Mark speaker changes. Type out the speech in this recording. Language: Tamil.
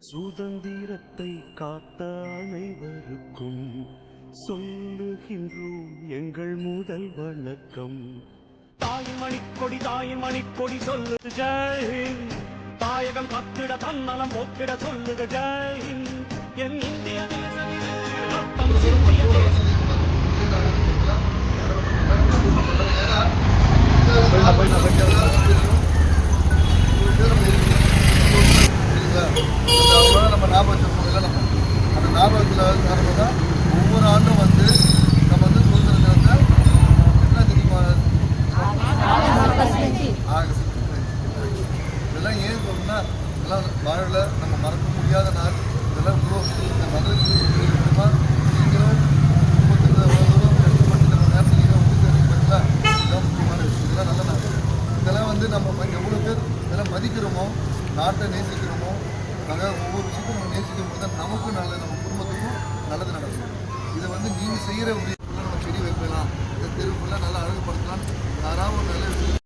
Speaker 1: சுதந்திரத்தை காத்த அனைவருக்கும் சொல்லுகின்றோம் எங்கள் முதல் வணக்கம். தாயின் மணிக்கொடி சொல்லுது ஜெய்ஹிந்த். தாயகம் கத்திட தன்னலம் போக்கிட சொல்லுது ஜெய்ஹிந்த். என் இந்திய ரத்தம் சிந்திய
Speaker 2: நம்ம ஞாபகம் வச்சிருக்கோம். அந்த ஞாபகத்தில் தான் ஒவ்வொரு ஆண்டும் வந்து நம்ம வந்து சுதந்திர தினத்தை என்ன தெரியுமா ஆகஸ்ட். இதெல்லாம் ஏன் சொல்லணும்னா இதெல்லாம் வாழ்வில் நம்ம மறக்க முடியாத நாள். இதெல்லாம் இவ்வளோ இந்த மகளிருக்கு மூலமா நீங்களும் குடும்பத்தில் எவ்வளோ தூரம் கஷ்டப்பட்டு நம்ம நேரத்தில் ஊற்றி இதெல்லாம் முக்கியமான விஷயம். இதெல்லாம் நல்ல நாள். இதெல்லாம் வந்து நம்ம எவ்வளோ பேர் இதெல்லாம் மதிக்கிறோமோ, நாட்டை நேசிக்கிறோமோ, நாங்கள் ஒவ்வொரு விஷயத்தையும் நம்ம நேசிக்கும் போது தான் நமக்கும் நல்லது, நம்ம குடும்பத்துக்கும் நல்லது நடக்கும். இதை வந்து நீங்கள் செய்கிற உதவிக்குள்ள நம்ம செடி வைக்கலாம், இந்த தெருவுக்குள்ளே நல்லா அழகுபடுத்தலாம், யாராவது ஒரு நல்ல விஷயம்